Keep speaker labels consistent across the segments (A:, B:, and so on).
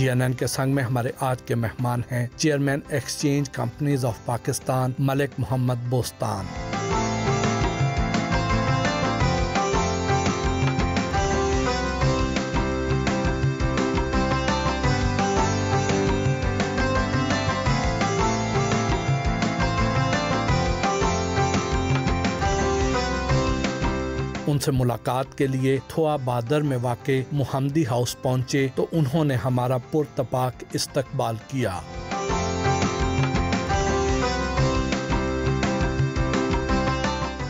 A: GNN के संग में हमारे आज के मेहमान हैं chairman exchange companies of Pakistan Malik Mohammad Bostan. उनसे मुलाकात के लिए थोआ बादर में वाक़े मुहम्मदी हाउस पहुंचे तो उन्होंने हमारा पुरतपाक इस्तकबाल किया।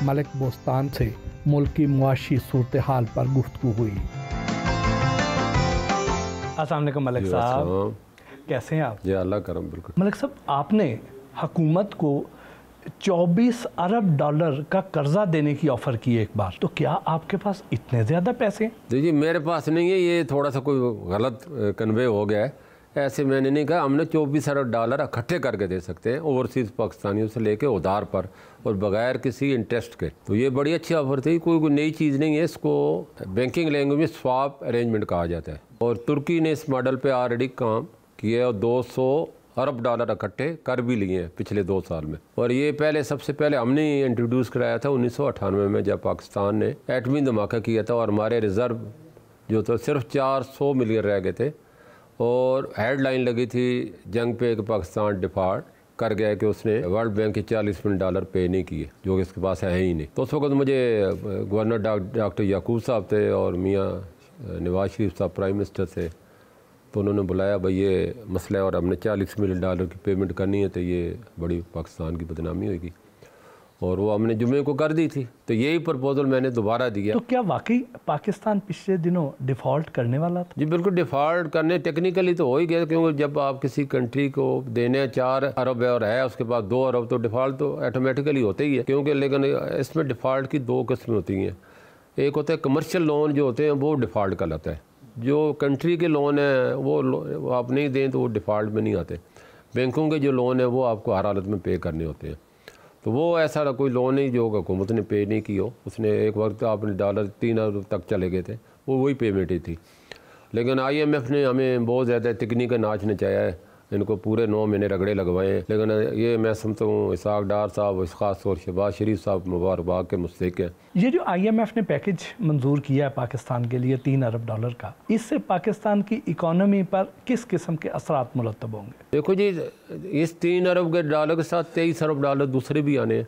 A: मलिक बोस्तान से मुल्क की मुआशी सूरत हाल पर गुफ्तगू हुई। अस्सलाम वालेकुम मलिक साहब, कैसे हैं आप?
B: जी अल्लाह करम। बिल्कुल
A: मलिक साहब, आपने हुकूमत को 24 अरब डॉलर का कर्जा देने की ऑफर की एक बार, तो क्या आपके पास इतने ज़्यादा पैसे?
B: जी मेरे पास नहीं है, ये थोड़ा सा कोई गलत कन्वे हो गया है। ऐसे मैंने नहीं कहा, हमने 24 अरब डॉलर इकट्ठे करके दे सकते हैं ओवरसीज़ पाकिस्तानियों से लेके उधार पर और बगैर किसी इंटरेस्ट के। तो ये बड़ी अच्छी ऑफर थी, कोई नई चीज़ नहीं है। इसको बैंकिंग लैंग्वेज में स्वाप अरेंजमेंट कहा जाता है और तुर्की ने इस मॉडल पर ऑलरेडी काम किया और 200 अरब डॉलर इकट्ठे कर भी लिए हैं पिछले 2 साल में। और ये पहले सबसे पहले हमने इंट्रोड्यूस कराया था 1998 में, जब पाकिस्तान ने एटमी धमाका किया था और हमारे रिज़र्व जो तो सिर्फ 400 मिलियन रह गए थे और हेडलाइन लगी थी जंग पे कि पाकिस्तान डिफ़ॉल्ट कर गया कि उसने वर्ल्ड बैंक के 40 मिलियन डॉलर पे नहीं किए, जो कि इसके पास है ही नहीं। तो उस वक्त मुझे गवर्नर डॉक्टर याकूब साहब थे और मियाँ नवाज शरीफ साहब प्राइम मिनिस्टर थे, तो उन्होंने बुलाया, भाई ये मसला है और हमने 40 मिलियन डॉलर की पेमेंट करनी है, तो ये बड़ी पाकिस्तान की बदनामी होगी। और वो हमने जुमे को कर दी थी, तो यही प्रपोजल मैंने दोबारा दिया।
A: तो क्या वाकई पाकिस्तान पिछले दिनों डिफ़ॉल्ट करने वाला था?
B: जी बिल्कुल, डिफ़ॉल्ट करने टेक्निकली तो हो ही गया, क्योंकि जब आप किसी कंट्री को देने 4 अरब और है उसके बाद 2 अरब, तो डिफ़ॉल्ट तो ऑटोमेटिकली होते ही है। क्योंकि लेकिन इसमें डिफ़ॉल्ट की 2 किस्में होती हैं। एक होता है कमर्शियल लोन, जो होते हैं वो डिफ़ॉल्ट कहलाता है। जो कंट्री के लोन है वो आप नहीं दें तो वो डिफ़ॉल्ट में नहीं आते। बैंकों के जो लोन है वो आपको हर हालत में पे करने होते हैं। तो वो ऐसा कोई लोन नहीं जो हुकूमत ने पे नहीं की हो। उसने एक वक्त आपने डॉलर 3 अरब तक चले गए थे, वो वही पेमेंट ही थी। लेकिन IMF ने हमें बहुत ज़्यादा तकनीक नाच नचाया है, इनको पूरे 9 महीने रगड़े लगवाए हैं। लेकिन ये मैं समझता हूँ इसहाक डार साहब, ख़ास तौर शहबाज शरीफ साहब मुबारकबाद के मुस्तहिक हैं।
A: ये जो IMF ने पैकेज मंजूर किया है पाकिस्तान के लिए 3 अरब डॉलर का, इससे पाकिस्तान की इकॉनमी पर किस किस्म के असरात मुरतब होंगे? देखो
B: जी, इस 3 अरब के डॉलर के साथ 23 अरब डॉलर दूसरे भी आने हैं,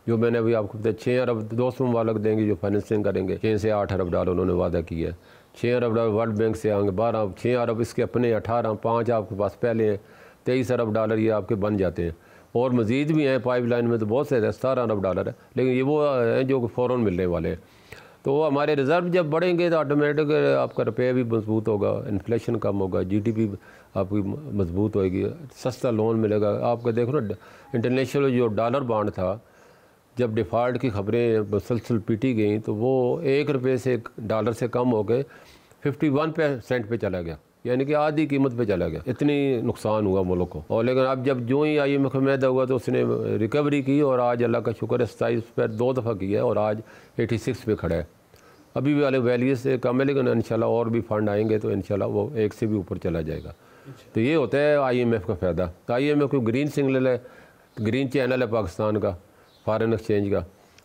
B: जो मैंने अभी आपको बताया। 6 अरब दोस्त मुबारक देंगे जो फाइनेंसिंग करेंगे, 6 से 8 अरब डॉलर उन्होंने वादा किया है। 6 अरब डॉलर वर्ल्ड बैंक से आएंगे, 12, 6 अरब इसके अपने, 18, 5 आपके पास पहले हैं, 23 अरब डॉलर ये आपके बन जाते हैं। और मज़ीद भी हैं पाइपलाइन में, तो बहुत से 17 अरब डॉलर है, लेकिन ये वो हैं जो फ़ौरन मिलने वाले हैं। तो हमारे रिज़र्व जब बढ़ेंगे तो ऑटोमेटिक आपका रुपया भी मजबूत होगा, इन्फ्लेशन कम होगा, GDP आपकी मजबूत होएगी, सस्ता लोन मिलेगा। आपका देखो ना, इंटरनेशनल जो डॉलर बॉन्ड था, जब डिफ़ॉल्ट की खबरें मुसलसल पीटी गई तो वो 1 रुपये से डॉलर से कम हो गए 51% पे चला गया, यानी कि आधी कीमत पे चला गया। इतनी नुकसान हुआ मुल्क को। और लेकिन अब जब जो ही IMF का मैदा हुआ तो उसने रिकवरी की और आज अल्लाह का शुक्र है 27 पर 2 दफ़ा किया है और आज 86 पे खड़ा है। अभी भी वाले वैल्यू से कम है, लेकिन इंशाल्लाह और भी फंड आएंगे तो इंशाल्लाह वो 1 से भी ऊपर चला जाएगा। तो ये होता है IMF का फ़ायदा। तो IMF को ग्रीन सिग्नल है, ग्रीन चैनल है पाकिस्तान का, फॉरेन एक्सचेंज का,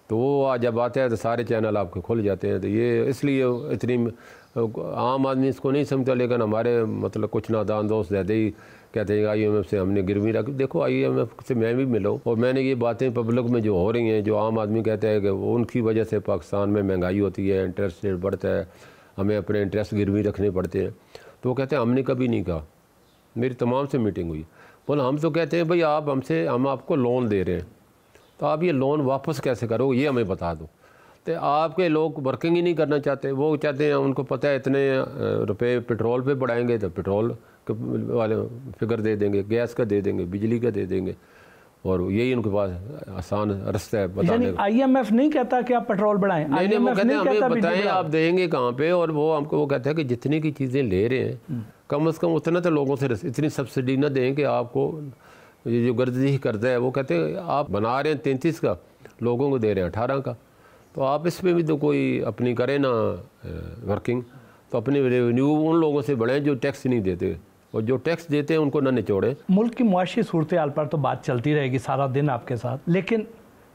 B: तो वो जब आता है तो सारे चैनल आपके खुल जाते हैं। तो ये इसलिए इतनी आम आदमी इसको नहीं समझता, लेकिन हमारे मतलब कुछ नादान दोस्त ज़्यादा ही कहते हैं IMF से हमने गिरवी रखी। देखो IMF से मैं भी मिला हूँ और मैंने ये बातें पब्लिक में जो हो रही हैं, जो आम आदमी कहते हैं कि उनकी वजह से पाकिस्तान में महंगाई होती है, इंटरेस्ट रेट बढ़ता है, हमें अपने इंटरेस्ट गिरवी रखने पड़ते हैं, तो वो कहते हैं हमने कभी नहीं कहा। मेरी तमाम से मीटिंग हुई, बोला हम तो कहते हैं भाई आप हमसे, हम आपको लोन दे रहे हैं, तो आप ये लोन वापस कैसे करोगे ये हमें बता दो। तो आपके लोग वर्किंग ही नहीं करना चाहते, वो चाहते हैं, उनको पता है इतने रुपए पेट्रोल पे बढ़ाएंगे तो पेट्रोल वाले फिगर दे देंगे, गैस का दे देंगे, बिजली का दे देंगे, और यही उनके पास आसान रास्ता है बताने का।
A: IMF नहीं कहता कि आप पेट्रोल बढ़ाएं,
B: नहीं, वो कहते हैं हमें बताएं आप देंगे कहाँ पे, और वो हमको वो कहता है कि जितनी की चीज़ें ले रहे हैं कम से कम उतना तो लोगों से इतनी सब्सिडी ना दें कि आपको ये जो गर्दी करता है। वो कहते हैं आप बना रहे हैं 33 का, लोगों को दे रहे हैं 18 का, तो आप इसमें भी तो कोई अपनी करें ना वर्किंग, तो अपनी रेवेन्यू उन लोगों से बढ़ाएं जो टैक्स नहीं देते, और जो टैक्स देते हैं उनको ना निचोड़े।
A: मुल्क की मुआशी सूरत हाल पर तो बात चलती रहेगी सारा दिन आपके साथ, लेकिन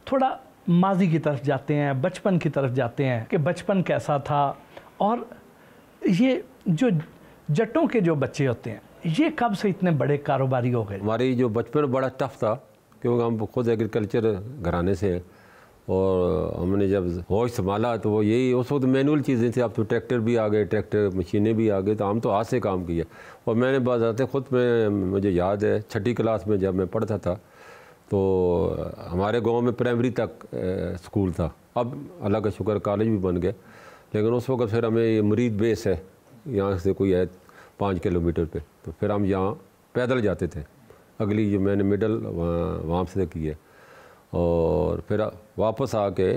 A: थोड़ा माजी की तरफ जाते हैं, बचपन की तरफ जाते हैं कि बचपन कैसा था। और ये जो जट्टों के जो बच्चे होते हैं ये कब से इतने बड़े कारोबारी हो गए?
B: हमारी जो बचपन बड़ा टफ था, क्योंकि हम खुद एग्रीकल्चर घराने से हैं, और हमने जब होश संभाला तो वो यही, उस वक्त मैनुअल चीज़ें थी। अब तो ट्रैक्टर भी आ गए, ट्रैक्टर मशीनें भी आ गई, तो हम तो हाथ से काम किया। और मैंने बात खुद में, मुझे याद है 6ठी क्लास में जब मैं पढ़ता था तो हमारे गांव में प्राइमरी तक स्कूल था। अब अल्लाह का शुक्र कॉलेज भी बन गए, लेकिन उस वक्त फिर हमें ये मुरीद बेस है, यहाँ से कोई है 5 किलोमीटर पे, तो फिर हम यहाँ पैदल जाते थे। अगली जो मैंने मिडल वहाँ से की है, और फिर वापस आके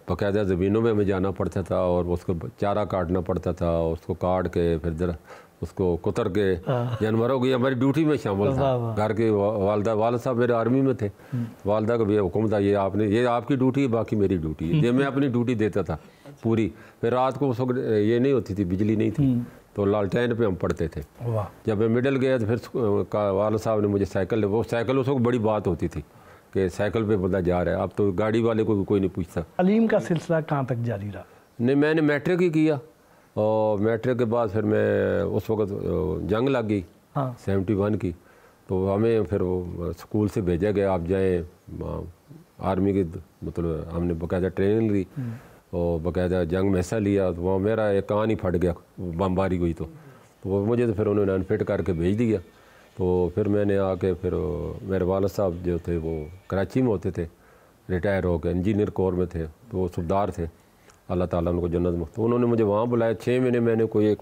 B: बाकायदा ज़मीनों में हमें जाना पड़ता था और उसको चारा काटना पड़ता था, उसको काट के फिर उसको कुतर के जानवरों की हमारी ड्यूटी में शामिल था। घर के वालद साहब मेरे आर्मी में थे, वालदा का भी हुक्म था ये आपकी ड्यूटी है, बाकी मेरी ड्यूटी है। ये मैं अपनी ड्यूटी देता था पूरी। फिर रात को उस वक्त ये नहीं होती थी, बिजली नहीं थी, तो लालटेन पे हम पढ़ते थे। जब मैं मिडल गया तो फिर वालद साहब ने मुझे साइकिल, वो साइकिल उस वक्त बड़ी बात होती थी कि साइकिल पे बंदा जा रहा है, अब तो गाड़ी वाले को भी कोई नहीं पूछता।
A: तालीम का सिलसिला कहाँ तक जारी रहा?
B: नहीं, मैंने मैट्रिक ही किया, और मैट्रिक के बाद फिर मैं, उस वक्त जंग लग गई 71 की, तो हमें फिर वो स्कूल से भेजा गया, आप जाएँ आर्मी की, मतलब हमने बाकायदा ट्रेनिंग ली और बाकायदा जंग में हिस्सा लिया। तो वहाँ मेरा एक कान ही फट गया, बमबारी हुई, तो वो मुझे तो फिर उन्होंने अनफिट करके भेज दिया। तो फिर मैंने आके फिर मेरे वालिद साहब जो थे वो कराची में होते थे, रिटायर हो गए, इंजीनियर कोर में थे, तो वो सूबेदार थे, अल्लाह ताला उनको जन्नत में। तो उन्होंने मुझे वहाँ बुलाया। 6 महीने मैंने कोई एक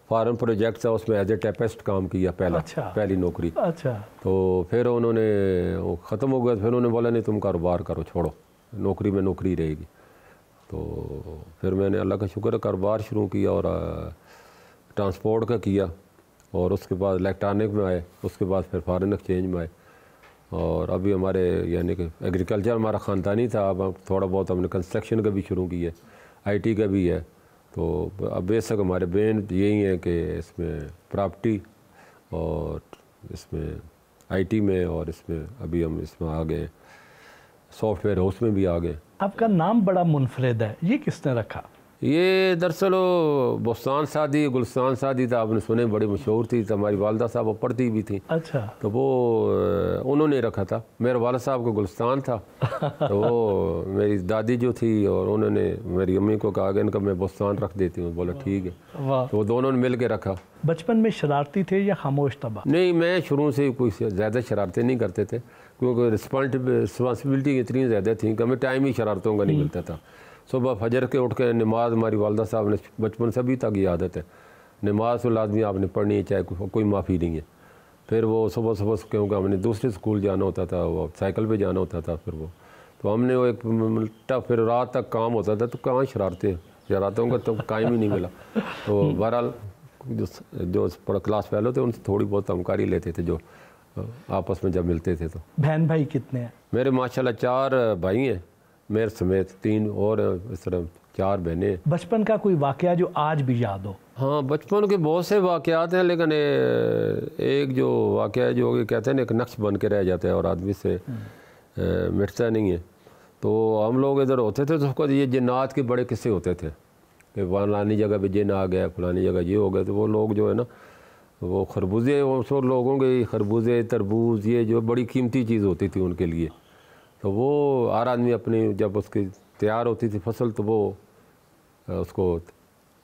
B: फॉरेन प्रोजेक्ट था, उसमें एज ए टाइपिस्ट काम किया, पहली नौकरी।
A: अच्छा।
B: तो फिर उन्होंने वो ख़त्म हो गया, फिर उन्होंने बोला नहीं तुम कारोबार करो, छोड़ो, नौकरी में नौकरी रहेगी। तो फिर मैंने अल्लाह का शुक्र कारोबार शुरू किया, और ट्रांसपोर्ट का किया, और उसके बाद इलेक्ट्रॉनिक में आए, उसके बाद फिर फॉरेन एक्सचेंज में आए। और अभी हमारे यानी कि एग्रीकल्चर हमारा ख़ानदानी था, अब थोड़ा बहुत हमने कंस्ट्रक्शन का भी शुरू किया, IT का भी है। तो अब बेशक हमारे बेन यही है कि इसमें प्रॉपर्टी और इसमें IT में, और इसमें अभी हम इसमें आ गए सॉफ्टवेयर हाउस में भी आ गए।
A: आपका नाम बड़ा मुनफरिद है, ये किसने रखा?
B: ये दरअसल बुस्तान सादी, गुलस्तान सादी था, आपने सुने, बड़ी मशहूर थी, तो हमारी वालदा साहब वो पढ़ती भी थी।
A: अच्छा।
B: तो वो उन्होंने रखा था। मेरे वालिद साहब को गुलस्तान था, तो वो मेरी दादी जो थी, और उन्होंने मेरी अम्मी को कहा कि इनका मैं बुस्तान रख देती हूँ, बोला ठीक है। तो वो दोनों ने मिल के रखा।
A: बचपन में शरारती थे या खामोश तबा?
B: नहीं, मैं शुरू से कोई ज़्यादा शरारतें नहीं करते थे, क्योंकि रिस्पॉन्सिबिलिटी इतनी ज़्यादा थी कि हमें टाइम ही शरारतों का नहीं मिलता था। सुबह फजर के उठ के नमाज, हमारी वालदा साहब ने बचपन से अभी तक ये आदत है, नमाज तो लाजमी आपने पढ़नी है, चाहे कोई माफ़ी नहीं है। फिर वो सुबह क्योंकि हमने दूसरे स्कूल जाना होता था, वो साइकिल पे जाना होता था, फिर वो तो हमने वो एक फिर रात तक काम होता था, तो कहाँ शरारतों का तो टाइम ही नहीं मिला। तो बहरहाल जो क्लास फेलो थे उनसे थोड़ी बहुत हमकारी लेते थे, जो आपस में जब मिलते थे। तो
A: बहन भाई कितने हैं?
B: मेरे माशाल्लाह 4 भाई हैं, मेरे समेत 3 और इस तरह 4 बहनें।
A: बचपन का कोई वाकया जो आज भी याद हो?
B: हाँ, बचपन के बहुत से वाकयात हैं, लेकिन एक जो वाकया है जो कहते हैं ना, एक नक्श बन के रह जाता है और आदमी से मिटता नहीं है। तो हम लोग इधर होते थे तो उसको ये जिन्नात के बड़े किस्से होते थे कि फलानी जगह पे जिन आ गया, फलानी जगह ये हो गया। तो वो लोग जो है ना, वो खरबूजे, वो सब लोगों के खरबूजे, तरबूज, ये जो बड़ी कीमती चीज़ होती थी उनके लिए। तो वो हर आदमी अपनी जब उसकी तैयार होती थी फसल, तो वो उसको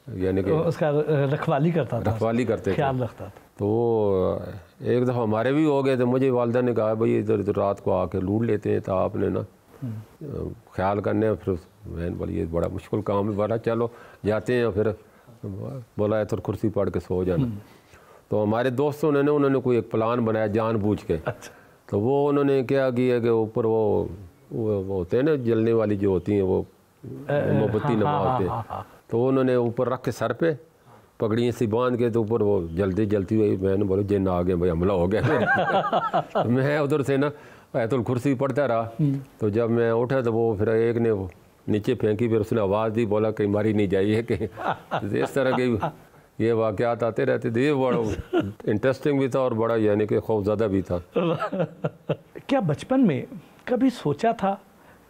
B: यानी कि
A: उसका रखवाली करता था,
B: रखवाली करते थे,
A: ख्याल रखता था। तो
B: वो एक दफ़ा हमारे भी हो गए थे। मुझे वालदा ने कहा भाई इधर इधर रात को आके लूट लेते हैं, तो आपने ना ख्याल करने। फिर मैंने बोली ये बड़ा मुश्किल काम है, बड़ा चलो जाते हैं। फिर बोला तो कुर्सी पड़ के सो जाना। तो हमारे दोस्तों ने उन्होंने कोई एक प्लान बनाया जानबूझ के।
A: अच्छा।
B: तो वो उन्होंने क्या किया कि ऊपर वो होते हैं ना जलने वाली जो होती हैं, वो मोमबत्ती नमा होते हैं, तो उन्होंने ऊपर रख के सर पे पगड़ियाँ सी बांध के, तो ऊपर वो जल्दी जलती हुई, मैंने बोला जिन आ गए भाई, हमला हो गया। तो मैं उधर से ना आयतुल कुर्सी पढ़ता रहा। तो जब मैं उठा तो वो फिर एक ने वो नीचे फेंकी, फिर उसने आवाज़ दी, बोला कहीं मारी नहीं जाइए कि इस तरह की ये वाक़यात आते रहते थे। ये बड़ा इंटरेस्टिंग भी था और बड़ा यानी कि खौफज़दा भी था।
A: क्या बचपन में कभी सोचा था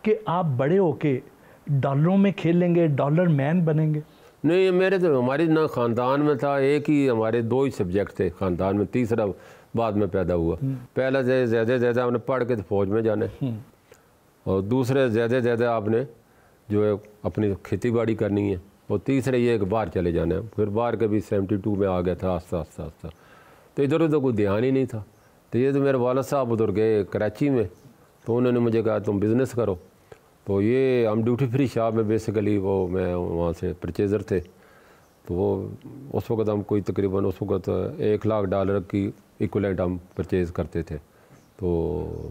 A: कि आप बड़े होके डॉलरों में खेलेंगे, डॉलर मैन बनेंगे?
B: नहीं, मेरे तो हमारी ना ख़ानदान में था, एक ही हमारे 2 ही सब्जेक्ट थे ख़ानदान में, तीसरा बाद में पैदा हुआ। पहला ज़्यादा आपने पढ़ के तो फ़ौज में जाने, और दूसरे ज़्यादा आपने जो है अपनी खेती बाड़ी करनी है, और तीसरे ये कि बाहर चले जाना है। फिर बाहर के भी 72 में आ गया था आस्ता आस्ता, तो इधर उधर कोई ध्यान ही नहीं था। तो ये तो मेरे वालिद साहब उधर गए कराची में, तो उन्होंने मुझे कहा तुम बिज़नेस करो। तो ये हम ड्यूटी फ्री शॉप में बेसिकली वो मैं वहाँ से परचेज़र थे। तो वो उस वक़्त हम कोई तकरीबन उस वक़्त $1 लाख की इक्वलेंट हम परचेज़ करते थे। तो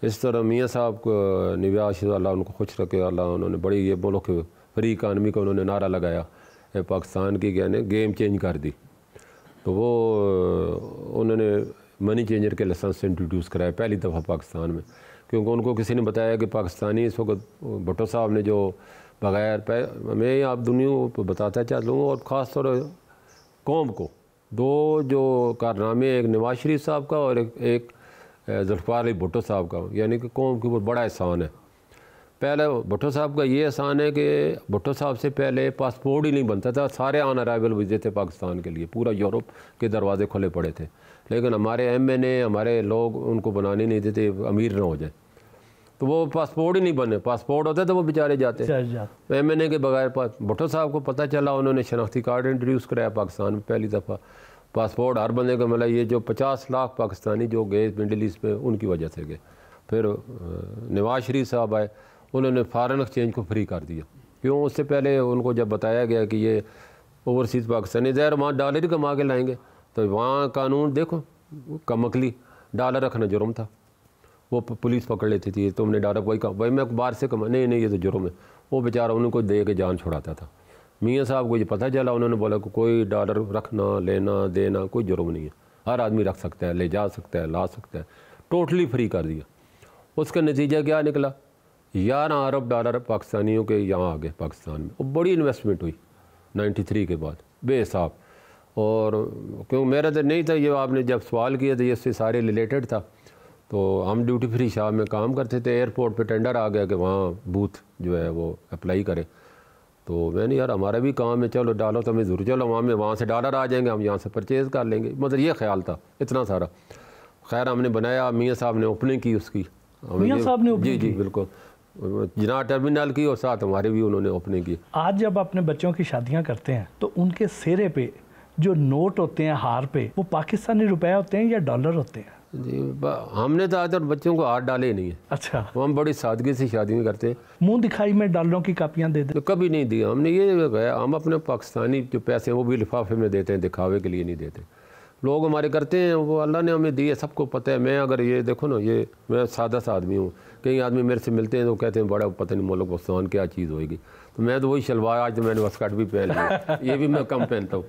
B: इस तरह मियाँ साहब को निवाश अल्लाह उनको खुश रखे, अल्लाह उन्होंने बड़ी ये मुल्क फ्री इकानमी का उन्होंने नारा लगाया, पाकिस्तान की यानी गेम चेंज कर दी। तो वो उन्होंने मनी चेंजर के लाइसेंस इंट्रोड्यूस कराया पहली दफ़ा पाकिस्तान में, क्योंकि उनको किसी ने बताया कि पाकिस्तानी इस वक्त भुट्टो साहब ने जो बगैर मैं आप दुनिया को बताता चलूँ, और ख़ास तौर कौम को 2 जो कारनामे, एक नवाज शरीफ साहब का और एक जुल्फ़िकार अली भुट्टो साहब का, यानी कि कौम के ऊपर बड़ा एहसान है। पहले भुट्टो साहब का ये एहसान है कि भुट्टो साहब से पहले पासपोर्ट ही नहीं बनता था, सारे ऑन अराइवल वीज़े थे पाकिस्तान के लिए, पूरा यूरोप के दरवाजे खुले पड़े थे, लेकिन हमारे MNA हमारे लोग उनको बनाने नहीं देते अमीर ना हो जाए, तो वो पासपोर्ट ही नहीं बने। पासपोर्ट होते तो वो बेचारे जाते, MNA के बगैर। भुट्टो साहब को पता चला, उन्होंने शनाख्ती कार्ड इंट्रोड्यूस कराया पाकिस्तान में पहली दफ़ा। पासपोर्ट हर बंदे का मिला, ये जो 50 लाख पाकिस्तानी जो गए मिडल ईस्ट में उनकी वजह से गए। फिर नवाज शरीफ साहब आए, उन्होंने फ़ॉरेन एक्सचेंज को फ्री कर दिया। क्यों? उससे पहले उनको जब बताया गया कि ये ओवरसीज़ पाकिस्तानी ज़ाहिर वहाँ डॉलर ही कमा के लाएंगे, तो वहाँ कानून देखो कमकली, डॉलर रखना जुर्म था। वो पुलिस पकड़ लेती थी, तुमने डॉलर वही कहा, भाई मैं बाहर से कमा, नहीं ये तो जुर्म है। वो बेचारा उनको दे के जान छुड़ाता था। मियाँ साहब को ये पता चला, उन्होंने बोला कि कोई डॉलर रखना लेना देना कोई जुर्म नहीं है, हर आदमी रख सकता है, ले जा सकता है, ला सकता है, टोटली फ्री कर दिया। उसका नतीजा क्या निकला? $11 अरब पाकिस्तानियों के यहाँ आ गए पाकिस्तान में। वो बड़ी इन्वेस्टमेंट हुई 93 के बाद बेहिसाब। और क्यों मेरा तो नहीं था, ये आपने जब सवाल किया तो ये इससे सारे रिलेटेड था। तो हम ड्यूटी फ्री शॉप में काम करते थे, एयरपोर्ट पे टेंडर आ गया कि वहाँ बूथ जो है वो अप्लाई करें। तो मैंने यार हमारा भी काम है, चलो डालो तो हमें ज़रूर, चलो वहाँ से डॉलर आ जाएंगे, हम यहाँ से परचेज़ कर लेंगे, मतलब ये ख्याल था इतना सारा। खैर हमने बनाया, मियाँ साहब ने ओपनिंग की उसकी।
A: मियाँ साहब ने
B: जी बिल्कुल, जिना टर्मिनल की और साथ हमारे भी उन्होंने ओपनिंग की।
A: आज जब अपने बच्चों की शादियाँ करते हैं तो उनके सेहरे पे जो नोट होते हैं हार पे, वो पाकिस्तानी रुपए होते हैं या डॉलर होते हैं?
B: जी हमने तो आज तक बच्चों को हाथ डाले ही नहीं है।
A: अच्छा।
B: हम बड़ी सादगी से शादी में करते हैं।
A: मुंह दिखाई में डॉलरों की कापियाँ दे दे?
B: तो कभी नहीं दिया हमने। ये गया हम अपने पाकिस्तानी जो पैसे हैं वो भी लिफाफे में देते हैं, दिखावे के लिए नहीं देते। लोग हमारे करते हैं, वो अल्लाह ने हमें दिए, सबको पता है। मैं अगर ये देखो ना, ये मैं सादा सा आदमी हूँ, कई आदमी मेरे से मिलते हैं तो कहते हैं बड़ा पता नहीं मुल्क पाकिस्तान क्या चीज़ होएगी, तो मैं तो वही शलवार, आज तो मैंने स्कर्ट भी पहन लिया, ये भी मैं कम पहनता हूँ।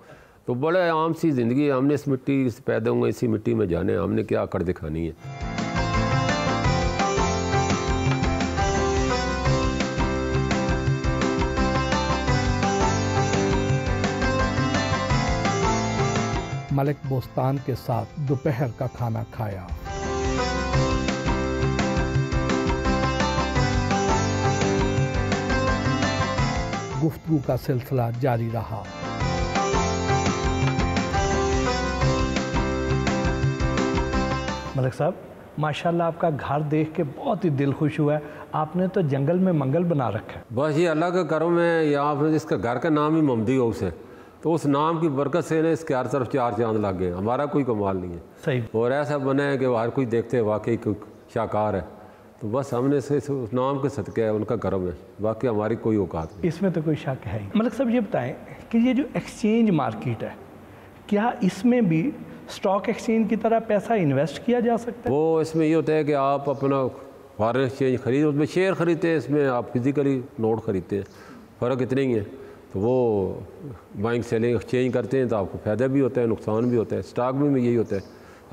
B: तो बड़े आम सी ज़िंदगी, हमने इस मिट्टी से पैदा हुए, इसी मिट्टी में जाने, हमने क्या कर दिखानी है।
A: मलिक बोस्तान के साथ दोपहर का खाना खाया। गुफ्तगू का सिलसिला जारी रहा। मलिक साहब, माशाल्लाह आपका घर देख के बहुत ही दिल खुश हुआ है। आपने तो जंगल में मंगल बना रखा है।
B: बस ये अल्लाह का करो। मैं यहाँ इसका घर का नाम ही मोहम्मदी हाउस है, तो उस नाम की बरकत से ना इसके हर तरफ 4 चांद लग गए। हमारा कोई कमाल नहीं है।
A: सही।
B: और ऐसा बना है कि हर कोई देखते हैं वाकई कोई शाकार है। तो बस हमने से उस नाम के सदक़े है, उनका करम है, बाकी हमारी कोई औकात नहीं।
A: इसमें तो कोई शक है ही। मलिक साहब ये बताएं कि ये जो एक्सचेंज मार्केट है, क्या इसमें भी स्टॉक एक्सचेंज की तरह पैसा इन्वेस्ट किया जा सकता है? वो
B: इसमें ये होता है कि आप अपना फॉरेन एक्सचेंज खरीद, उसमें शेयर खरीदते हैं, इसमें आप फिज़िकली नोट खरीदते हैं, फ़र्क इतना ही है। तो वो बाइंग सेलिंग एक्सचेंज करते हैं तो आपको फ़ायदा भी होता है, नुकसान भी होता है। स्टॉक में भी यही होता है,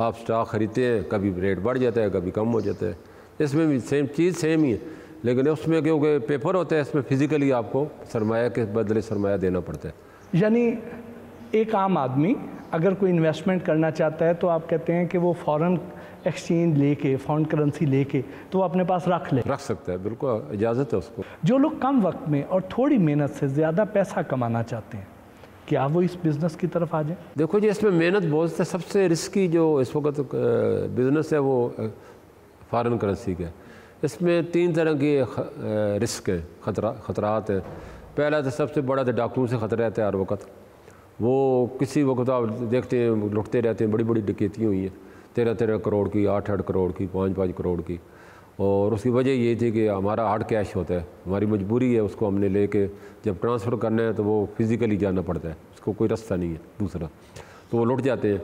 B: आप स्टॉक खरीदते हैं, कभी रेट बढ़ जाता है, कभी कम हो जाता है। इसमें भी सेम चीज़ सेम ही है, लेकिन उसमें क्योंकि पेपर होता है, इसमें फ़िज़िकली आपको सरमाया के बदले सरमाया देना पड़ता है।
A: यानी एक आम आदमी अगर कोई इन्वेस्टमेंट करना चाहता है तो आप कहते हैं कि वो फॉरेन एक्सचेंज लेके, फॉरेन करेंसी लेके तो वो अपने पास रख
B: सकता है, बिल्कुल इजाज़त है उसको।
A: जो लोग कम वक्त में और थोड़ी मेहनत से ज़्यादा पैसा कमाना चाहते हैं, क्या वो इस बिज़नेस की तरफ आ जाए?
B: देखो जी, इसमें मेहनत बहुत है। सबसे रिस्की जो इस वक्त बिज़नेस है वो फॉरेन करेंसी का। इसमें 3 तरह के रिस्क हैं, ख़तरात हैं। पहला तो सबसे बड़ा तो डाकुओं से ख़तरा रहता है हर वक्त। वो किसी वक्त आप देखते हैं लुटते रहते हैं, बड़ी बड़ी डकैती हुई हैं 13-13 करोड़ की, 8-8 करोड़ की, 5-5 करोड़ की। और उसकी वजह ये थी कि हमारा हार्ड कैश होता है, हमारी मजबूरी है, उसको हमने लेके जब ट्रांसफ़र करना है तो वो फिज़िकली जाना पड़ता है, उसको कोई रास्ता नहीं है दूसरा, तो वो लुट जाते हैं।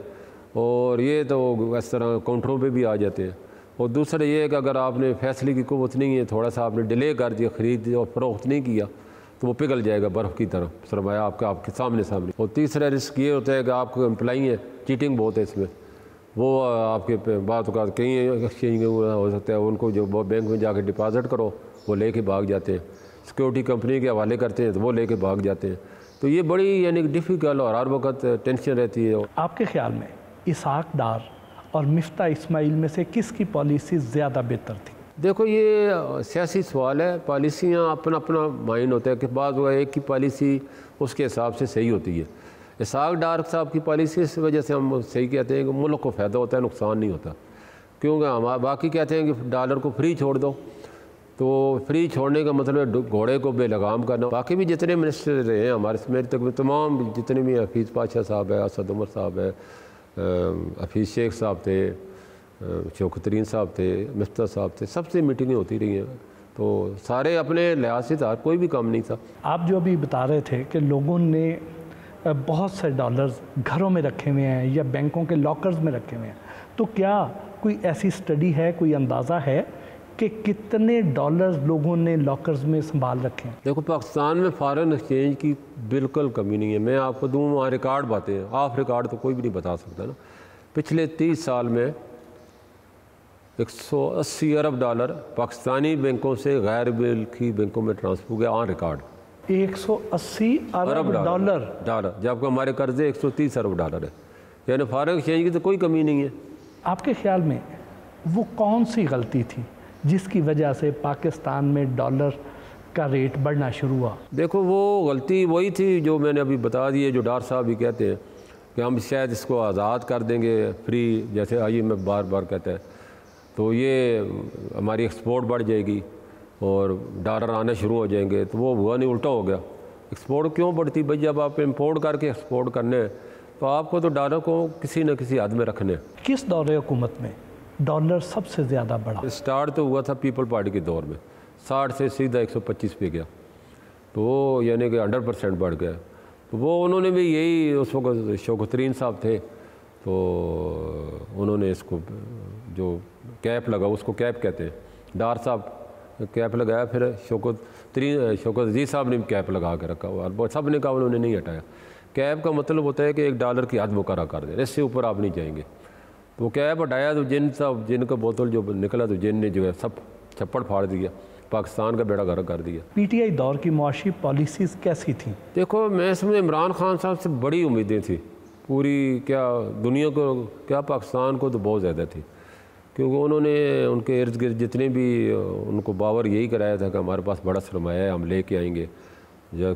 B: और ये तो इस तरह काउंटरों पे भी आ जाते हैं। और दूसरा ये है कि अगर आपने फैसले की क़ुव्वत नहीं है, थोड़ा सा आपने डिले कर दिया, ख़रीद और फ़रोख्त नहीं किया, तो वो पिघल जाएगा बर्फ़ की तरह सरमाया आपके सामने। और तीसरा रिस्क ये होता है कि आपको एम्प्लॉई है, चीटिंग बहुत है इसमें। वो आपके बात का कई एक्सचेंज हो सकता है, उनको जो बैंक में जाकर डिपॉज़िट करो वो लेके भाग जाते हैं, सिक्योरिटी कंपनी के हवाले करते हैं तो वो लेके भाग जाते हैं। तो ये बड़ी यानी डिफ़िकल्ट और हर वक्त टेंशन रहती है।
A: आपके ख्याल में इसाक डार और मिफ्ता इस्माइल में से किसकी पॉलिसी ज़्यादा बेहतर थी?
B: देखो, ये सियासी सवाल है। पॉलिसियाँ अपना अपना माइंड होता है कि बाद हुआ एक की पॉलिसी उसके हिसाब से सही होती है। इसाक डार साहब की पॉलिसी इस वजह से हम सही कहते हैं कि मुल्क को फ़ायदा होता है, नुकसान नहीं होता। क्योंकि हम बाकी कहते हैं कि डॉलर को फ्री छोड़ दो, तो फ्री छोड़ने का मतलब है घोड़े को बेलगाम करना। बाकी भी जितने मिनिस्टर रहे हैं हमारे मेरे तक में, तमाम जितने भी हफीज़ पाशा साहब है, असद उमर साहब है, हफीज़ शेख साहब थे, शौकत तरीन साहब थे, मिफ्ता साहब थे, सबसे मीटिंगें होती रही हैं। तो सारे अपने लिहाज से था, कोई भी काम नहीं था।
A: आप जो अभी बता रहे थे कि लोगों ने बहुत से डॉलर्स घरों में रखे हुए हैं या बैंकों के लॉकर्स में रखे हुए हैं, तो क्या कोई ऐसी स्टडी है, कोई अंदाज़ा है कि कितने डॉलर्स लोगों ने लॉकर्स में संभाल रखे हैं?
B: देखो, पाकिस्तान में फॉरेन एक्सचेंज की बिल्कुल कमी नहीं है। मैं आपको दूँ वहाँ रिकॉर्ड बातें हैं, ऑफ रिकॉर्ड तो कोई भी नहीं बता सकता ना। पिछले 30 साल में 180 अरब डॉलर पाकिस्तानी बैंकों से गैर मुल्की बैंकों में ट्रांसफर हो गया ऑन रिकॉर्ड।
A: 180 अरब डॉलर,
B: जबकि हमारे कर्जे 130 अरब डॉलर है। यानी फॉरेन एक्सचेंज की तो कोई कमी नहीं है।
A: आपके ख्याल में वो कौन सी गलती थी जिसकी वजह से पाकिस्तान में डॉलर का रेट बढ़ना शुरू हुआ?
B: देखो, वो गलती वही थी जो मैंने अभी बता दी है, जो डार साहब भी कहते हैं कि हम शायद इसको आज़ाद कर देंगे फ्री, जैसे IMF बार बार कहता है, तो ये हमारी एक्सपोर्ट बढ़ जाएगी और डॉलर आने शुरू हो जाएंगे। तो वो हुआ नहीं, उल्टा हो गया। एक्सपोर्ट क्यों बढ़ती भाई? जब आप इंपोर्ट करके एक्सपोर्ट करने हैं तो आपको तो डॉलर को किसी न किसी हद में रखने। किस
A: दौरे हुकूमत में डॉलर सबसे ज़्यादा बढ़ा?
B: स्टार्ट तो हुआ था पीपल पार्टी के दौर में, 60 से सीधा 125 पे गया, तो वो यानी कि 100% बढ़ गया। तो वो उन्होंने भी यही, उस वक्त शौकत तरीन साहब थे, तो उन्होंने इसको जो कैप लगा, उसको कैप कहते हैं, डार साहब कैप लगाया, फिर शौकत अजीज साहब ने भी कैप लगा के रखा हुआ, सब ने कहा, उन्होंने नहीं हटाया। कैप का मतलब होता है कि $1 की हद मुकर्रर कर दें, इससे ऊपर आप नहीं जाएंगे। तो वो कैप हटाया तो जिन का बोतल जो निकला, तो जिन ने जो है सब छप्पड़ फाड़ दिया, पाकिस्तान का बेड़ा गर्क कर दिया।
A: PTI दौर की मुआशी पॉलिसीज़ कैसी थी?
B: देखो, मैं इसमें इमरान खान साहब से बड़ी उम्मीदें थी, पूरी क्या दुनिया को, क्या पाकिस्तान को तो बहुत ज़्यादा थी, क्योंकि उन्होंने उनके इर्द गिर्द जितने भी उनको बावर यही कराया था कि हमारे पास बड़ा सरमाया है, हम लेके आएंगे। जो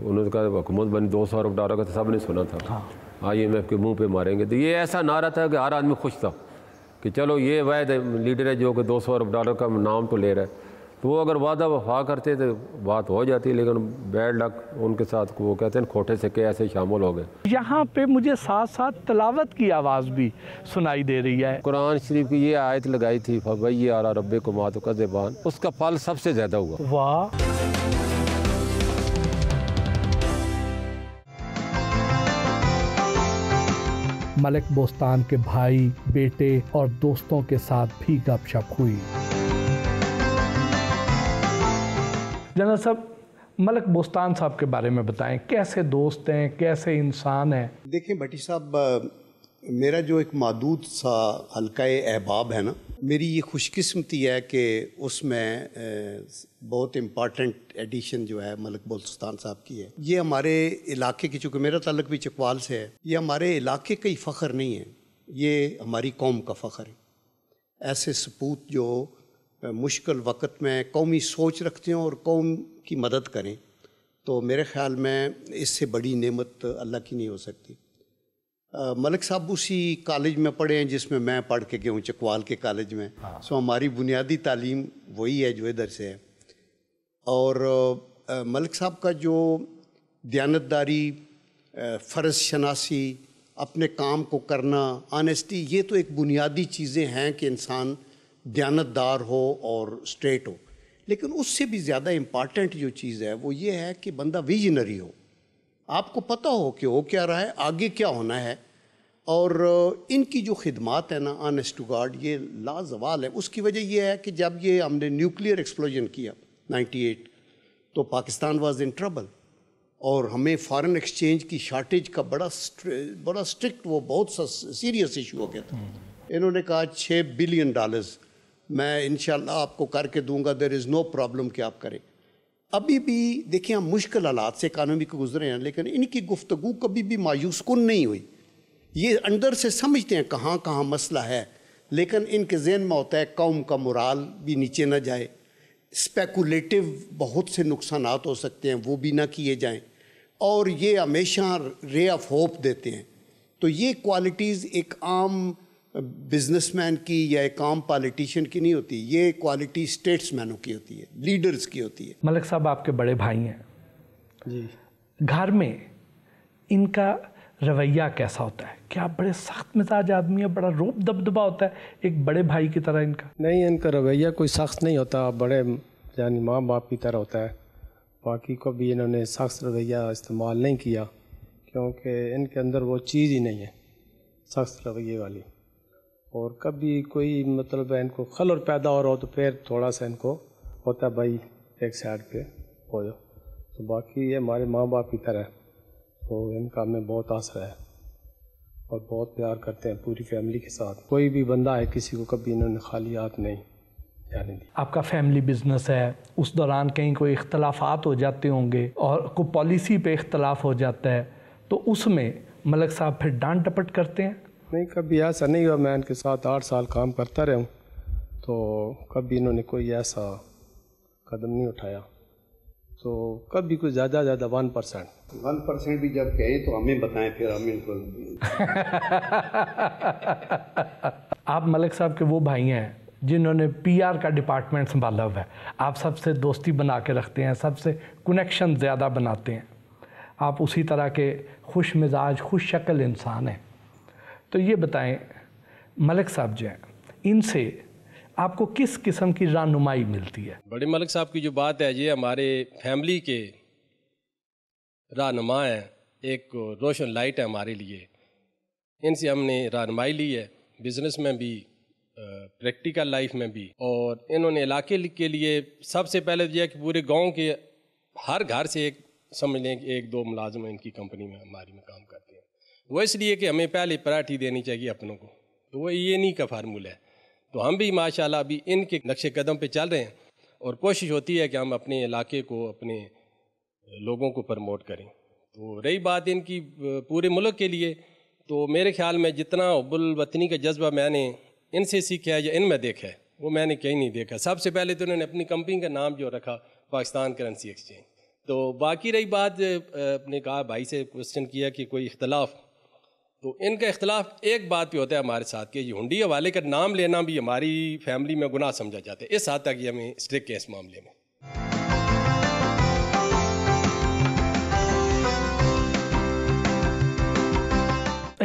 B: उन्होंने कहा हुकूमत बनी 200 अरब डॉलर का, तो सब ने सुना था। हाँ। IMF के मुंह पे मारेंगे। तो ये ऐसा नारा था कि हर आदमी खुश था कि चलो ये वायद लीडर है जो कि 200 अरब डॉलर का नाम तो ले रहा है। तो वो अगर वादा वफा करते तो बात हो जाती, लेकिन बैड लक उनके साथ, वो कहते हैं खोटे से के ऐसे शामिल हो गए।
A: यहाँ पे मुझे साथ साथ तिलावत की आवाज़ भी सुनाई दे रही है।
B: कुरान शरीफ की ये आयत लगाई थी, फबई आला रब्बे को मात का ज़बान, उसका फल सबसे ज़्यादा हुआ।
A: वाह। मलिक बोस्तान के भाई, बेटे और दोस्तों के साथ भी गपशप हुई। जनरल साहब, मलिक बोस्तान साहब के बारे में बताएं, कैसे दोस्त हैं, कैसे इंसान हैं?
C: देखिए भट्टी साहब, मेरा जो एक मादूद सा हल्का अहबाब है ना, मेरी ये खुशकिस्मती है कि उसमें बहुत इम्पॉर्टेंट एडिशन जो है मलिक बलूचिस्तान साहब की है। ये हमारे इलाके की, चूँकि मेरा ताल्लुक भी चकवाल से है, ये हमारे इलाके का ही फ़ख्र नहीं है, ये हमारी कौम का फ़ख्र है। ऐसे सपूत जो मुश्किल वक़्त में कौमी सोच रखते हैं और कौम की मदद करें, तो मेरे ख़्याल में इससे बड़ी नेमत अल्लाह की नहीं हो सकती। मलिक साहब उसी कॉलेज में पढ़े हैं जिसमें मैं पढ़ के गया हूँ, चकवाल के कॉलेज में। सो हमारी बुनियादी तालीम वही है जो इधर से है। और मलिक साहब का जो दयानतदारी, फ़र्ज़ शनासी, अपने काम को करना, ऑनेस्टी, ये तो एक बुनियादी चीज़ें हैं कि इंसान दयानतदार हो और स्ट्रेट हो। लेकिन उससे भी ज़्यादा इम्पॉर्टेंट जो चीज़ है वो ये है कि बंदा विजनरी हो, आपको पता हो कि हो क्या रहा है, आगे क्या होना है। और इनकी जो खिदमात है ना, ऑनेस्ट टू गॉड, ये लाजवाल है। उसकी वजह यह है कि जब ये हमने न्यूक्लियर एक्सप्लोजन किया 98, तो पाकिस्तान वाज इन ट्रबल और हमें फ़ॉरेन एक्सचेंज की शार्टेज का बड़ा स्ट्रिक्ट, वो बहुत सीरियस इशू हो गया था। इन्होंने कहा $6 बिलियन मैं इंशाल्लाह आपको करके दूंगा, देयर इज़ नो प्रॉब्लम कि आप करें। अभी भी देखिए हम मुश्किल हालात से इकानमी को गुजरे हैं, लेकिन इनकी गुफ्तगू कभी भी मायूस कुन नहीं हुई। ये अंदर से समझते हैं कहाँ कहाँ मसला है, लेकिन इनके ज़हन में होता है कौम का मोराल भी नीचे ना जाए, स्पेकुलेटिव बहुत से नुकसानात हो सकते हैं वो भी ना किए जाएं, और ये हमेशा रे ऑफ होप देते हैं। तो ये क्वालिटीज़ एक आम बिजनेसमैन की या एक आम पॉलिटिशियन की नहीं होती, ये क्वालिटी स्टेट्समैनों की होती है, लीडर्स की होती है।
A: मलिक साहब आपके बड़े भाई हैं
D: जी,
A: घर में इनका रवैया कैसा होता है? क्या बड़े सख्त मिजाज आदमी है, बड़ा रोब दबदबा होता है एक बड़े भाई की तरह इनका?
D: नहीं, इनका रवैया कोई सख्त नहीं होता, बड़े यानी माँ बाप की तरह होता है। बाकी को भी इन्होंने सख्त रवैया इस्तेमाल नहीं किया, क्योंकि इनके अंदर वो चीज़ ही नहीं है सख्त रवैये वाली। और कभी कोई मतलब है इनको खलल पैदा हो रहा हो तो फिर थोड़ा सा इनको होता है भाई एक साइड पे हो जाओ। तो बाकी ये हमारे माँ बाप की तरह, तो इनका हमें बहुत आसरा है और बहुत प्यार करते हैं पूरी फैमिली के साथ। कोई भी बंदा है किसी को कभी इन्होंने खाली हाथ नहीं जाने दी।
A: आपका फैमिली बिजनेस है, उस दौरान कहीं कोई इख्तलाफात हो जाते होंगे और कोई पॉलिसी पे इख्तलाफ हो जाता है, तो उसमें मलिक साहब फिर डांट टपट करते हैं?
D: नहीं, कभी ऐसा नहीं हुआ। मैं इनके साथ 8 साल काम करता रहा हूँ, तो कभी इन्होंने कोई ऐसा कदम नहीं उठाया। तो कभी कुछ ज़्यादा 1%
C: भी जब कहे तो हमें बताएं, फिर हम इनको
A: आप मलिक साहब के वो भाई हैं जिन्होंने PR का डिपार्टमेंट संभाला हुआ है, आप सबसे दोस्ती बना के रखते हैं, सबसे कनेक्शन ज़्यादा बनाते हैं, आप उसी तरह के खुश मिजाज खुश शक्ल इंसान हैं। तो ये बताएं मलिक साहब जो हैं, इनसे आपको किस किस्म की रहनुमाई मिलती है?
E: बड़े मलिक साहब की जो बात है, ये हमारे फैमिली के रहनुमा हैं, एक रोशन लाइट है हमारे लिए। इनसे हमने रहनुमाई ली है, बिज़नेस में भी, प्रैक्टिकल लाइफ में भी। और इन्होंने इलाके के लिए सबसे पहले यह कि पूरे गांव के हर घर से एक समझ लें कि 1-2 मुलाजिम इनकी कंपनी में हमारी में काम करते हैं। वो इसलिए कि हमें पहले प्रायोरिटी देनी चाहिए अपनों को, तो वो ये नहीं का फार्मूला है। तो हम भी माशाल्लाह अभी इनके नक्शे कदम पे चल रहे हैं और कोशिश होती है कि हम अपने इलाके को, अपने लोगों को प्रमोट करें। तो रही बात इनकी पूरे मुल्क के लिए, तो मेरे ख्याल में जितना हुब्बुल वतनी का जज्बा मैंने इनसे सीखा है या इनमें देखा है, वो मैंने कहीं नहीं देखा। सबसे पहले तो उन्होंने अपनी कंपनी का नाम जो रखा पाकिस्तान करेंसी एक्सचेंज। तो बाकी रही बात, अपने कहा भाई से क्वेश्चन किया कि कोई इख्तलाफ, तो इनका इख्तलाफ एक बात पे होता है हमारे साथ कि ये हुंडी हवाले का नाम लेना भी हमारी फैमिली में गुनाह समझा जाता है। इस हद तक ये हमें स्ट्रिक्ट है इस मामले में।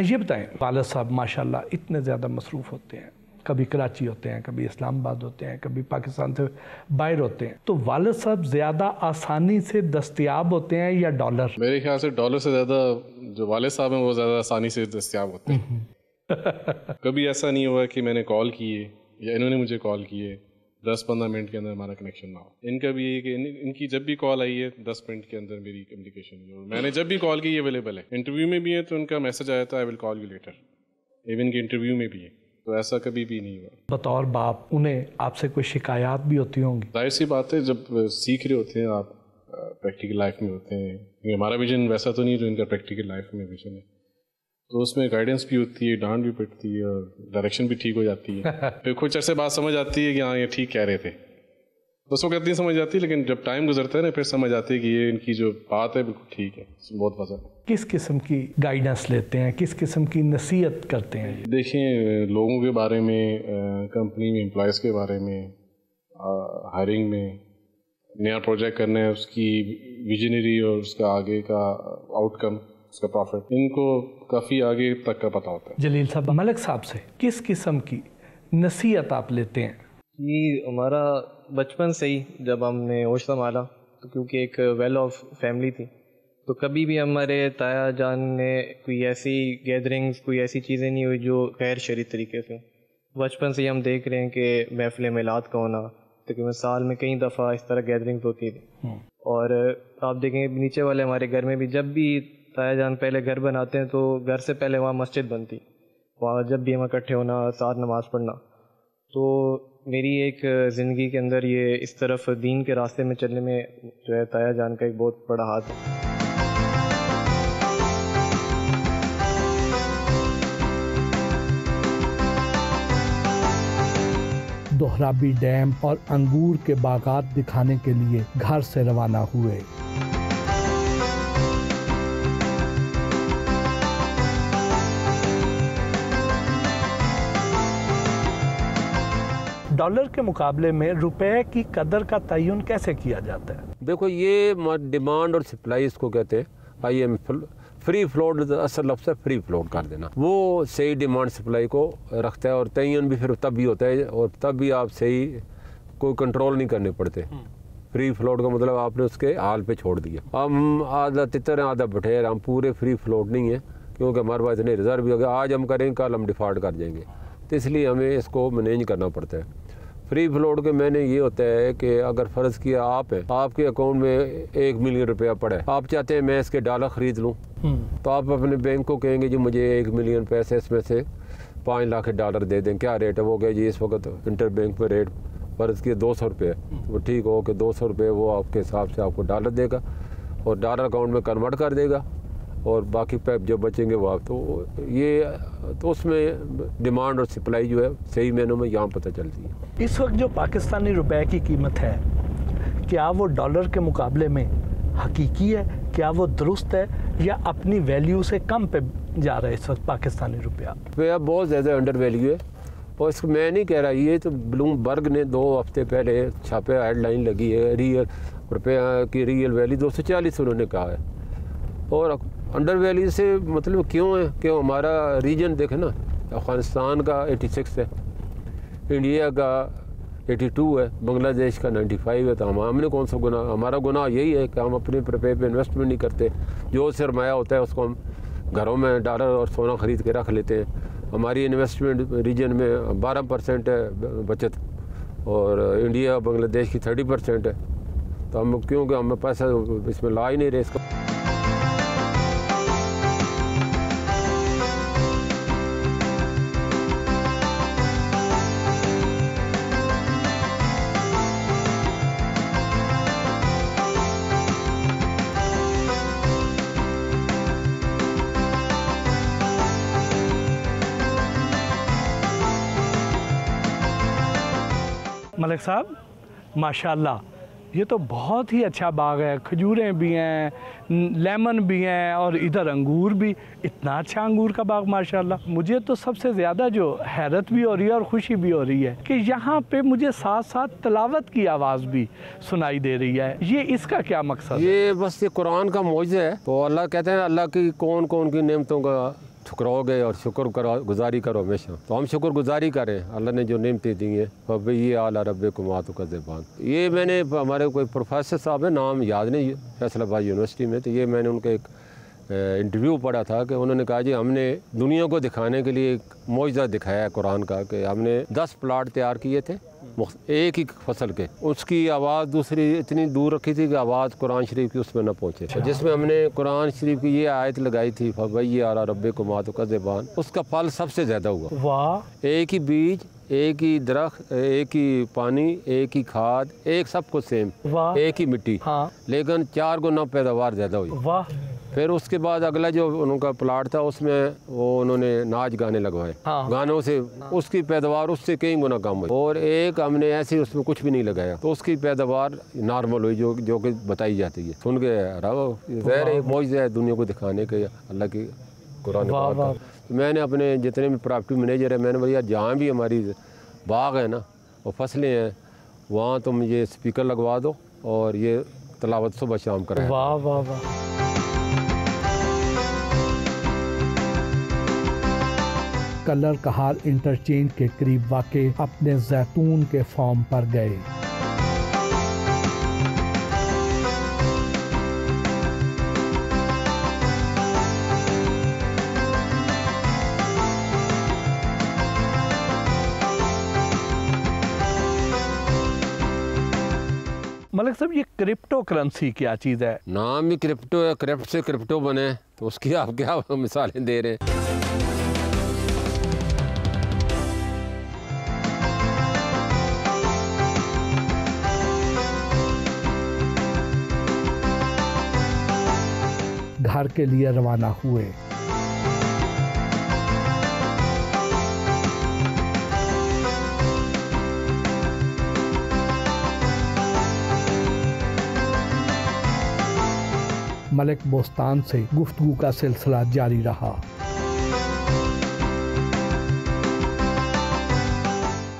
A: ये बताएं, वालिद साहब माशाल्लाह इतने ज़्यादा मसरूफ़ होते हैं, कभी कराची होते हैं, कभी इस्लामाबाद होते हैं, कभी पाकिस्तान से बाहर होते हैं, तो वालिद साहब ज़्यादा आसानी से दस्तयाब होते हैं या डॉलर?
F: मेरे ख्याल से डॉलर से ज़्यादा जो वालिद साहब हैं वो ज़्यादा आसानी से दस्तयाब होते हैं। कभी ऐसा नहीं हुआ कि मैंने कॉल किए या इन्होंने मुझे कॉल किए 10-15 मिनट के अंदर हमारा कनेक्शन ना हो। इनका भी ये कि इनकी जब भी कॉल आई है 10 मिनट के अंदर मेरी कम्युनिकेशन, मैंने जब भी कॉल की अवेलेबल है। इंटरव्यू में भी है तो उनका मैसेज आया था I will call you later, even के इंटरव्यू में भी है, तो ऐसा कभी भी नहीं हुआ।
A: बतौर बाप उन्हें आपसे कोई शिकायत भी होती होंगी?
F: जाहिर सी बात है, जब सीख रहे होते हैं आप, प्रैक्टिकल लाइफ में होते हैं, क्योंकि हमारा विजन वैसा तो नहीं जो इनका प्रैक्टिकल लाइफ में विजन है, तो उसमें गाइडेंस भी होती है, डांट भी पड़ती है और डायरेक्शन भी ठीक हो जाती है। फिर कुछ अर्से बाद समझ आती है कि हाँ ये ठीक कह रहे थे, उस वक्त नहीं समझ आती, लेकिन जब टाइम गुजरता है ना फिर समझ आती है कि ये इनकी जो बात है बिल्कुल ठीक है, बहुत वजह।
A: किस किस्म की गाइडेंस लेते हैं, किस किस्म की नसीहत करते हैं?
F: देखिए, लोगों के बारे में, कंपनी में एम्प्लॉयज़ के बारे में, हायरिंग में, नया प्रोजेक्ट करना है, उसकी विजनरी और उसका आगे का आउटकम, उसका प्रॉफिट, इनको काफ़ी आगे तक का पता होता है।
A: जलील साहब, मलिक साहब से किस किस्म की नसीहत आप लेते हैं?
G: कि हमारा बचपन से ही जब हमने होश संभाला, तो क्योंकि एक वेल ऑफ फैमिली थी, तो कभी भी हमारे ताया जान ने कोई ऐसी गैदरिंग्स, कोई ऐसी चीज़ें नहीं हुई जो गैर शरई तरीके से। बचपन से ही हम देख रहे हैं कि महफिल मिलाद का होना, तकरीबन साल में कई दफ़ा इस तरह गैदरिंग्स होती थी। और आप देखेंगे नीचे वाले हमारे घर में भी जब भी ताया जान पहले घर बनाते हैं तो घर से पहले वहाँ मस्जिद बनती, वहाँ जब भी हम इकट्ठे होना, साथ नमाज़ पढ़ना। तो मेरी एक ज़िंदगी के अंदर ये इस तरफ दीन के रास्ते में चलने में जो है ताया जान का एक बहुत बड़ा हाथ है।
A: दोहराबी डैम और अंगूर के बागात दिखाने के लिए घर से रवाना हुए। डॉलर के मुकाबले में रुपए की कदर का तयन कैसे किया जाता है?
B: देखो, ये डिमांड और सप्लाई इसको कहते हैं। IMF फ्री फ्लोट, असल लफ्ज़ है फ्री फ्लोट कर देना, वो सही डिमांड सप्लाई को रखता है। और तयन भी फिर तब भी होता है और तब भी आप सही कोई कंट्रोल नहीं करने पड़ते। फ्री फ्लोट का मतलब आपने उसके हाल पे छोड़ दिया। हम आधा तितर हैं, आधा बटेर, हम पूरे फ्री फ्लोट नहीं है, क्योंकि हमारे पास इतने रिजर्व भी हो गए, आज हम करेंगे कल हम डिफ़ॉल्ट कर जाएंगे, तो इसलिए हमें इसको मैनेज करना पड़ता है। फ्री फ्लोट के मैंने ये होता है कि अगर फ़र्ज़ किया आप है, आपके अकाउंट में 1 मिलियन रुपया पड़ा है, आप चाहते हैं मैं इसके डॉलर ख़रीद लूँ, तो आप अपने बैंक को कहेंगे जी मुझे 1 मिलियन पैसे इसमें से 5 लाख डॉलर दे दें। क्या रेट है? वो कहे जी इस वक्त इंटर बैंक में रेट फ़र्ज़ किया 200 रुपये है, वो ठीक हो कि 200 रुपये वो आपके हिसाब से आपको डॉलर देगा और डॉलर अकाउंट में कन्वर्ट कर देगा और बाकी पैप जो बचेंगे वो आप, तो ये तो उसमें डिमांड और सप्लाई जो है सही मैनों में यहाँ पता चलती है।
A: इस वक्त जो पाकिस्तानी रुपए की कीमत है, क्या वो डॉलर के मुकाबले में हकीकी है? क्या वो दुरुस्त है या अपनी वैल्यू से कम पे जा रहा है इस वक्त पाकिस्तानी रुपया?
B: रुपया बहुत ज़्यादा अंडर वैल्यू है और इसको मैं नहीं कह रहा, ये तो ब्लूमबर्ग ने 2 हफ्ते पहले छापे हेडलाइन लगी है, रियल रुपया की रियल वैल्यू 240 उन्होंने कहा है। और अंडर वैल्यू से मतलब क्यों है? क्यों हमारा रीजन देखें ना, अफ़गानिस्तान का 86 है, इंडिया का 82 है, बांग्लादेश का 95 है, तो हमने कौन सा गुनाह? हमारा गुनाह यही है कि हम अपने रुपये पे इन्वेस्टमेंट नहीं करते। जो सरमाया होता है उसको हम घरों में डॉलर और सोना ख़रीद के रख लेते हैं। हमारी इन्वेस्टमेंट रीजन में 12% है बचत और इंडिया बांग्लादेश की 30% है, तो हम क्योंकि हमें पैसा इसमें ला ही नहीं रहे इसका।
A: मलिक साहब, माशाल्लाह, ये तो बहुत ही अच्छा बाग है। खजूरें भी हैं, लेमन भी हैं और इधर अंगूर भी। इतना अच्छा अंगूर का बाग माशाल्लाह। मुझे तो सबसे ज़्यादा जो हैरत भी हो रही है और खुशी भी हो रही है कि यहाँ पे मुझे साथ साथ तलावत की आवाज़ भी सुनाई दे रही है। ये इसका क्या मकसद है?
B: ये बस ये कुरान का मौजज़ा है। तो अल्लाह कहते हैं अल्लाह की कौन कौन की नेमतों का ठुकराओगे और शुक्र करो, गुजारी करो हमेशा। तो हम शुक्र गुजारी करें अल्लाह ने जो नेमतें दी हैं। अब ये आला रब्बे को मातु का ज़बान, ये मैंने हमारे कोई प्रोफेसर साहब है, नाम याद नहीं, फैसलाबाद यूनिवर्सिटी में, तो ये मैंने उनके एक इंटरव्यू पढ़ा था कि उन्होंने कहा जी हमने दुनिया को दिखाने के लिए एक मौजज़ा दिखाया है कुरान का कि हमने 10 प्लाट तैयार किए थे एक ही फसल के, उसकी आवाज़ दूसरी इतनी दूर रखी थी कि आवाज़ कुरान शरीफ की उसमें न पहुँचे, जिसमें हमने कुरान शरीफ की ये आयत लगाई थी फवैय आला रब्बिकुमा तुकज़्ज़िबान, उसका फल सबसे ज़्यादा हुआ।
A: वाह।
B: एक ही बीज, एक ही दरख्त, एक ही पानी, एक ही खाद, एक सब कुछ सेम, एक ही मिट्टी,
A: हाँ।
B: लेकिन 4 गुना पैदावार ज़्यादा हुई।
A: वाह।
B: फिर उसके बाद अगला जो उनका प्लाट था उसमें वो उन्होंने नाच गाने लगवाए,
A: हाँ।
B: गानों से उसकी पैदावार उससे कई गुना कम हुई। और एक हमने ऐसे उसमें कुछ भी नहीं लगाया तो उसकी पैदावार नॉर्मल हुई जो कि बताई जाती है। सुन के ज़ाहिर एक मौजज़ा है दुनिया को दिखाने के अल्लाह की कुरान का। मैंने अपने जितने भी प्रॉपर्टी मैनेजर है मैंने भैया जहाँ भी हमारी बाग है ना और फसलें हैं वहाँ तुम ये स्पीकर लगवा दो और ये तलावत सुबह शाम कराएं।
A: वाह वाह वाह। कलर कहार इंटरचेंज के करीब वाक़े अपने जैतून के फॉर्म पर गए। मलिक साहब ये क्रिप्टो करेंसी क्या चीज़ है?
B: नाम भी क्रिप्टो है, क्रिप्ट से क्रिप्टो बने तो उसकी आप क्या मिसालें दे रहे हैं।
A: घर के लिए रवाना हुए। मलिक बोस्तान से गुफ्तगू का सिलसिला जारी रहा।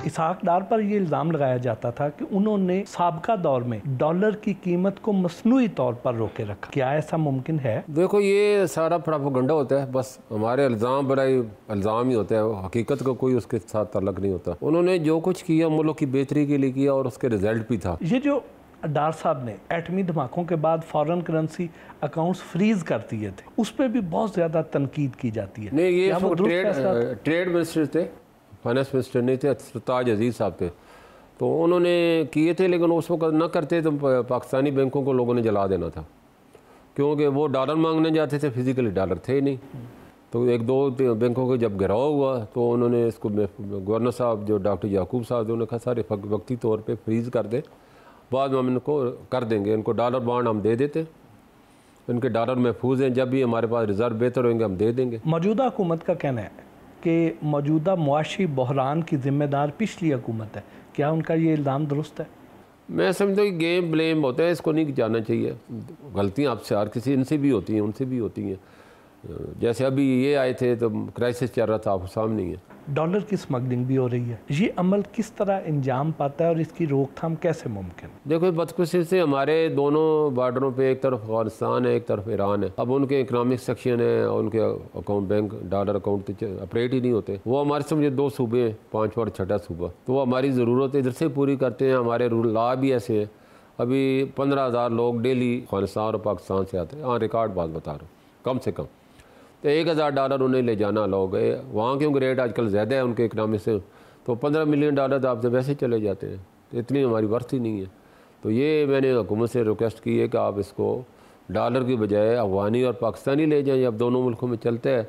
A: इसहाक डार पर यह इल्ज़ाम लगाया जाता था कि उन्होंने साबका दौर में डॉलर की कीमत को मसनूई तौर पर रोके रखा। क्या ऐसा मुमकिन है?
B: देखो ये सारा प्रोपेगेंडा होता है, बस हमारे इल्ज़ाम बड़ा इल्ज़ाम ही होता है, हकीकत का कोई उसके साथ ताल्लुक नहीं होता। उन्होंने जो कुछ किया मुल्क की बेहतरी के लिए किया और उसके रिजल्ट भी था।
A: ये जो डार साहब ने एटमी धमाकों के बाद फॉरेन करेंसी अकाउंट्स फ्रीज कर दिए थे, उस पर भी बहुत ज़्यादा तनकीद की जाती है।
B: नहीं ये ट्रेड मिनिस्टर थे, फाइनेंस मिनिस्टर नहीं थे, ताज अजीज़ साहब थे, तो उन्होंने किए थे लेकिन उस वक्त न करते तो पाकिस्तानी बैंकों को लोगों ने जला देना था, क्योंकि वो डॉलर मांगने जाते थे, फिजिकली डॉलर थे ही नहीं। तो 1-2 बैंकों को जब गिराव हुआ तो उन्होंने इसको गवर्नर साहब जो डॉक्टर याकूब साहब उन्होंने कहा सारे वक्ती तौर पर फ्रीज़ कर दे, बाद में हम इनको कर देंगे, इनको डॉलर बॉन्ड हम दे देते, इनके डॉलर महफूज हैं, जब भी हमारे पास रिजर्व बेहतर होंगे हम दे देंगे।
A: मौजूदा हुकूमत का कहना है कि मौजूदा मुआशी बहरान की जिम्मेदार पिछली हुकूमत है, क्या उनका ये इल्ज़ाम दुरुस्त है?
B: मैं समझता हूँ कि गेम ब्लेम होता है, इसको नहीं जाना चाहिए। गलतियाँ आपसे हर किसी इनसे भी होती हैं उनसे भी होती हैं। जैसे अभी ये आए थे तो क्राइसिस चल रहा था, आपको सामने ही है।
A: डॉलर की स्मगलिंग भी हो रही है, ये अमल किस तरह अंजाम पाता है और इसकी रोकथाम कैसे मुमकिन?
B: देखो बदकिस्मती से हमारे दोनों बॉर्डरों पे एक तरफ अफगानिस्तान है एक तरफ ईरान है। अब उनके इकनॉमिक सेक्शन है और उनके account bank dollar account operate ही नहीं होते। वो हमारे समझे 2 सूबे हैं, 5 और 6ठा सूबा, तो वो हमारी ज़रूरत इधर से पूरी करते हैं। हमारे रूल लॉ भी ऐसे हैं। अभी 15,000 लोग डेली अफगानिस्तान और पाकिस्तान से आते हैं, हाँ रिकॉर्ड बात बता रहा हूँ, कम से कम तो $1,000 उन्हें ले जाना लोग गए वहाँ, क्योंकि रेट आजकल ज़्यादा है उनके इकनॉमिक से, तो $15 मिलियन आपसे वैसे चले जाते हैं, तो इतनी हमारी वर्थ ही नहीं है। तो ये मैंने हुकूमत से रिक्वेस्ट की है कि आप इसको डॉलर की बजाय अफगानी और पाकिस्तानी ले जाएं। अब दोनों मुल्कों में चलता है,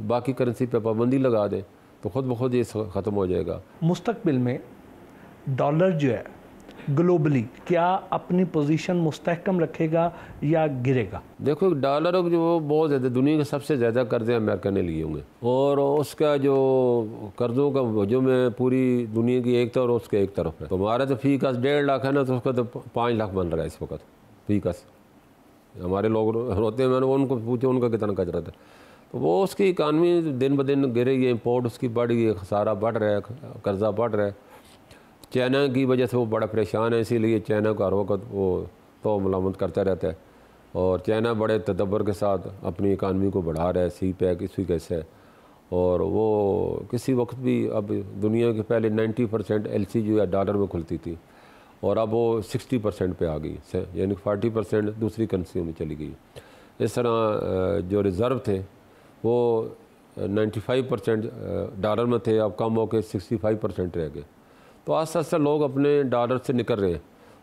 B: बाकी करेंसी पर पाबंदी लगा दें तो ख़ुद ब खुद ये ख़त्म हो जाएगा।
A: मुस्तकबिल में डॉलर जो है ग्लोबली क्या अपनी पोजीशन मुस्तहकम रखेगा या गिरेगा?
B: देखो डॉलर जो बहुत ज़्यादा दुनिया के सबसे ज़्यादा कर्जे अमेरिका ने लिए होंगे और उसका जो कर्ज़ों का हजूम है पूरी दुनिया की एक तरफ उसके एक तरफ है। तो हमारा तो फी कस 1.5 लाख है ना, तो उसका तो 5 लाख बन रहा है इस वक्त फी कस। हमारे लोग होते हैं, मैंने उनको पूछा उनका कितना कचरा था, तो वो उसकी इकानमी दिन ब दिन गिर रही है, इम्पोर्ट उसकी बढ़ गई है, खसारा बढ़ रहा है, कर्जा बढ़ रहा है। चाइना की वजह से वो बड़ा परेशान है, इसीलिए चाइना को हर वक्त वो तो मलामत करता रहता है और चाइना बड़े तदब्बर के साथ अपनी इकानमी को बढ़ा रहा है, CPEC इसी कैसे है। और वो किसी वक्त भी अब दुनिया के पहले 90% LC जो है डॉलर में खुलती थी और अब वो 60% पे आ गई, यानी 40% दूसरी करेंसियों में चली गई। इस तरह जो रिज़र्व थे वो 95% डॉलर में थे, अब कम होकर 65% रह गए। तो आस्ते आस्ते लोग अपने डॉलर से निकल रहे हैं,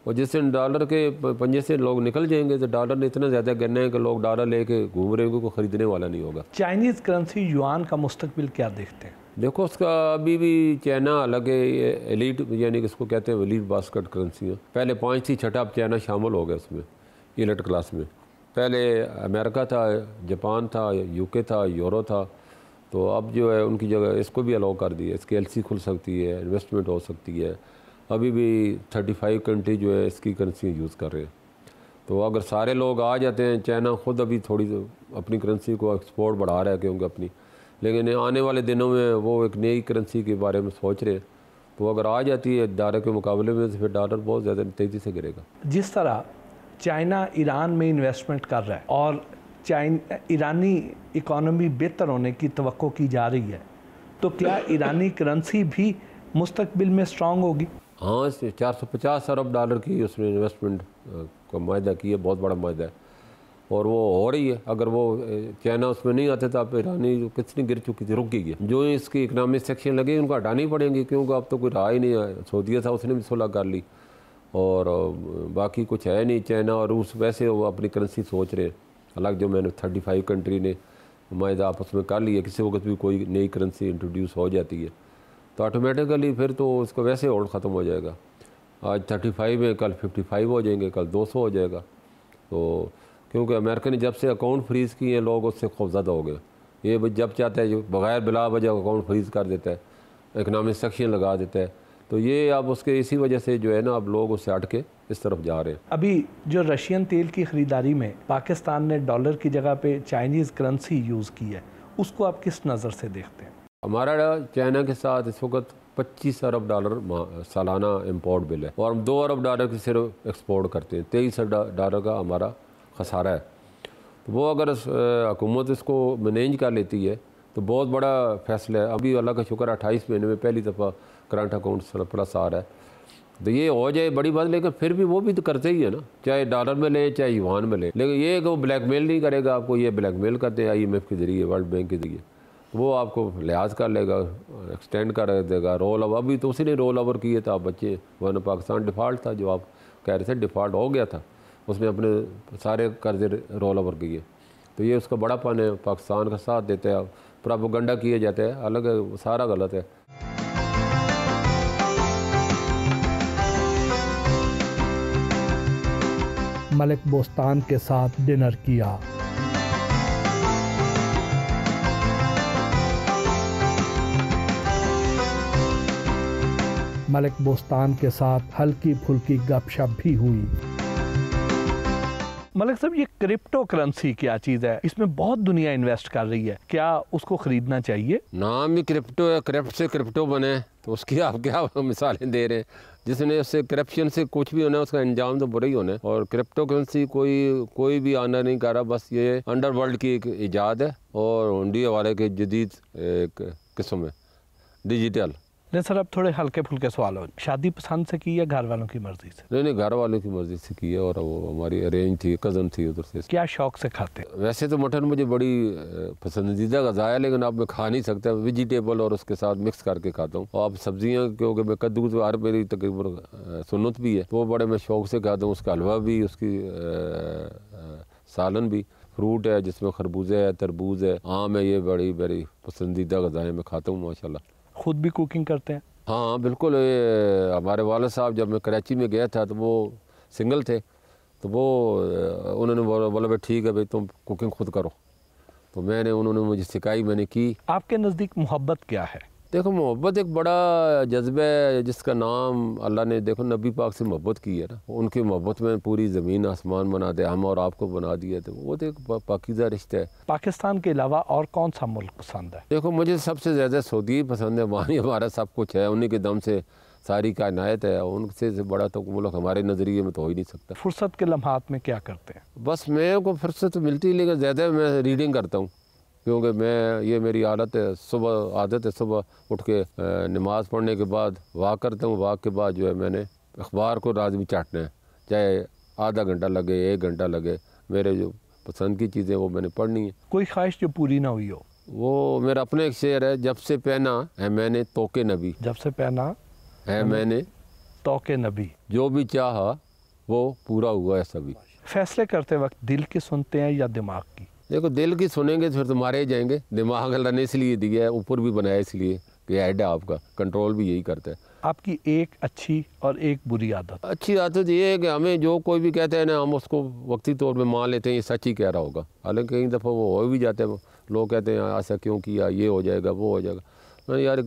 B: और जिस दिन डॉलर के पंजे से लोग निकल जाएंगे तो डॉलर ने इतना ज़्यादा गिरना है कि लोग डॉलर लेके घूम रहे होंगे, कोई ख़रीदने वाला नहीं होगा।
A: चाइनीज़ करेंसी युआन का मुस्तकबिल क्या देखते हैं?
B: देखो, उसका अभी भी चाइना अलग है, ये एलीट यानी कि इसको कहते हैं एलीट बास्केट करेंसी है। पहले 5 थी, छठा अब चाइना शामिल हो गया उसमें एलीट क्लास में। पहले अमेरिका था, जापान था, यूके था, यूरो था, तो अब जो है उनकी जगह इसको भी अलाउ कर दिया। इसकी एलसी खुल सकती है, इन्वेस्टमेंट हो सकती है। अभी भी 35 कंट्री जो है इसकी करेंसी यूज़ कर रहे हैं। तो अगर सारे लोग आ जाते हैं, चाइना खुद अभी थोड़ी अपनी करेंसी को एक्सपोर्ट बढ़ा रहा है क्योंकि अपनी, लेकिन आने वाले दिनों में वो एक नई करेंसी के बारे में सोच रहे हैं। तो अगर आ जाती है डॉलर के मुकाबले में तो फिर डॉलर बहुत ज़्यादा तेज़ी से गिरेगा।
A: जिस तरह चाइना ईरान में इन्वेस्टमेंट कर रहा है और ईरानी इकॉनमी बेहतर होने की तवक्को की जा रही है, तो क्या ईरानी करेंसी भी मुस्तकबिल में स्ट्रॉन्ग होगी?
B: हाँ, 450 अरब डॉलर की उसने इन्वेस्टमेंट का मायदा किया, बहुत बड़ा मायदा है, और वो हो रही है। अगर वो चाइना उसमें नहीं आते तो आप ईरानी कितनी गिर चुकी थी, रुक गई है। जो इसकी इकनॉमिक सेक्शन लगे उनको हटानी पड़ेंगी, क्योंकि अब तो कोई रहा ही नहीं है। सऊदीया था, उसने भी सुलह कर ली, और बाकी कुछ है नहीं। चाइना और रूस वैसे वो अपनी करेंसी सोच रहे हैं अलग, जो मैंने 35 कंट्री ने मायदा आपस में कर लिया। किसी वक्त भी कोई नई करेंसी इंट्रोड्यूस हो जाती है तो ऑटोमेटिकली फिर तो उसको वैसे होल्ड ख़त्म हो जाएगा। आज 35 है, कल 55 हो जाएंगे, कल 200 हो जाएगा। तो क्योंकि अमेरिका ने जब से अकाउंट फ्रीज़ किए हैं, लोग उससे खौफज़दा हो गए। ये जब चाहता है जो बग़ैर बिला वजह अकाउंट फ्रीज़ कर देता है, इकनॉमिक सेक्शन लगा देता है। तो ये अब उसके इसी वजह से जो है ना, अब लोग उससे हट के इस तरफ जा रहे हैं।
A: अभी जो रशियन तेल की ख़रीदारी में पाकिस्तान ने डॉलर की जगह पे चाइनीज़ करेंसी यूज़ की है, उसको आप किस नज़र से देखते हैं?
B: हमारा चाइना के साथ इस वक्त 25 अरब डॉलर सालाना इंपोर्ट बिल है, और हम 2 अरब डॉलर की सिर्फ एक्सपोर्ट करते हैं। 23 अरब डॉलर का हमारा खसारा है। तो वो अगर हुकूमत इसको मैनेज कर लेती है तो बहुत बड़ा फैसला है। अभी अल्लाह का शुक्र 28 महीने में पहली दफ़ा करंट अकाउंट सरप्लस आ रहा है। तो ये हो जाए बड़ी बात, लेकिन फिर भी वो भी तो करते ही है ना, चाहे डॉलर में ले चाहे युआन में ले। लेकिन ये कि वो ब्लैकमेल नहीं करेगा आपको, ये ब्लैकमेल करते हैं IMF के ज़रिए, वर्ल्ड बैंक के ज़रिए। वो आपको लिहाज कर लेगा, एक्सटेंड कर देगा, रोल ओवर। अभी तो उसी ने रोल ओवर किए था बच्चे, वरना पाकिस्तान डिफ़ॉल्ट था, जो आप कह रहे थे डिफ़ॉल्ट हो गया था, उसने अपने सारे कर्जे रोल ओवर किए। तो ये उसका बड़ापन है, पाकिस्तान का साथ देता है। प्रोपेगेंडा किए जाते हैं, अलग है, वो सारा गलत है।
A: मलिक बोस्तान के साथ डिनर किया। मलिक बोस्तान के साथ हल्की फुल्की गपशप भी हुई। मलिक साहब, ये क्रिप्टो करेंसी क्या चीज़ है? इसमें बहुत दुनिया इन्वेस्ट कर रही है, क्या उसको ख़रीदना चाहिए?
B: नाम ही क्रिप्टो है, क्रिप्ट से क्रिप्टो बने, तो उसकी आप क्या मिसालें दे रहे हैं? जिसने उससे करप्शन से कुछ भी होना है उसका अंजाम तो बुरा ही होना है। और क्रिप्टो करेंसी कोई भी आना नहीं कर रहा, बस ये अंडरवर्ल्ड की एक ईजाद है और हुंडी वाले के जदीद एक किस्म है, डिजिटल।
A: नहीं सर, अब थोड़े हल्के फुल्के सवाल हो। शादी पसंद से की या घर वालों की मर्जी से?
B: नहीं, घर वालों की मर्जी से की है, और वो हमारी अरेंज थी, कज़न थी उधर से।
A: क्या शौक से खाते?
B: वैसे तो मटन मुझे बड़ी पसंदीदा ग़ज़ा है, लेकिन अब मैं खा नहीं सकता, वेजिटेबल और उसके साथ मिक्स करके खाता हूँ। और अब सब्जियाँ, क्योंकि मैं कद्दू तो हर मेरी तकरीबन सुन्नत भी है, तो वो बड़े मैं शौक से खाता हूँ। उसका हलवा भी, उसकी सालन भी। फ्रूट है जिसमें खरबूजे है, तरबूज है, आम है, ये बड़ी बड़ी पसंदीदा ग़ज़ा है, मैं खाता हूँ माशाल्लाह।
A: खुद भी कुकिंग करते हैं?
B: हाँ बिल्कुल। हमारे वालिद साहब जब मैं कराची में गया था तो वो सिंगल थे, तो वो उन्होंने बोला भाई ठीक है भाई तुम कुकिंग खुद करो, तो उन्होंने मुझे सिखाई, मैंने की।
A: आपके नज़दीक मोहब्बत क्या है?
B: देखो, मोहब्बत एक बड़ा जज्बा है जिसका नाम अल्लाह ने, देखो, नबी पाक से मोहब्बत की है ना। उनकी मोहब्बत में पूरी ज़मीन आसमान बना दे, हम और आपको बना दिया, तो वो तो एक पाकीज़ा रिश्ता है।
A: पाकिस्तान के अलावा और कौन सा मुल्क पसंद है?
B: देखो, मुझे सबसे ज़्यादा सऊदी पसंद है, वहाँ ही हमारा सब कुछ है, उन्हीं के दम से सारी कायनात है, उनसे बड़ा तो मुल्क हमारे नज़रिए में तो हो ही नहीं सकता।
A: फुर्सत के लम्हात में क्या करते हैं?
B: बस मेरे को फुर्सत मिलती, लेकिन ज़्यादा मैं रीडिंग करता हूँ, क्योंकि ये मेरी आदत है, सुबह उठ के नमाज़ पढ़ने के बाद वॉक करता हूँ। वॉक के बाद जो है मैंने अखबार को रात भी चाटना है, चाहे आधा घंटा लगे, 1 घंटा लगे। मेरे जो पसंद की चीज़ें वो मैंने पढ़नी है।
A: कोई ख्वाहिश जो पूरी ना हुई हो?
B: वो मेरा अपना एक शेर है, जब से पहना है मैंने तोके नबी,
A: जब से पहना
B: है मैंने
A: तोके नबी,
B: जो भी चाहा वो पूरा हुआ है सभी।
A: फैसले करते वक्त दिल की सुनते हैं या दिमाग की?
B: देखो, दिल की सुनेंगे तो फिर तो मारे ही जाएंगे। दिमाग अल्लाह ने इसलिए दिया है, ऊपर भी बनाया इसलिए कि हेड है आपका, कंट्रोल भी यही करता है।
A: आपकी एक अच्छी और एक बुरी आदत?
B: अच्छी आदत ये है कि हमें जो कोई भी कहते हैं ना, हम उसको वक्ती तौर पे मान लेते हैं ये सच ही कह रहा होगा। हालांकि कई दफ़ा वो हो भी जाते हैं, लोग कहते हैं ऐसा क्यों किया, ये हो जाएगा वो हो जाएगा। यार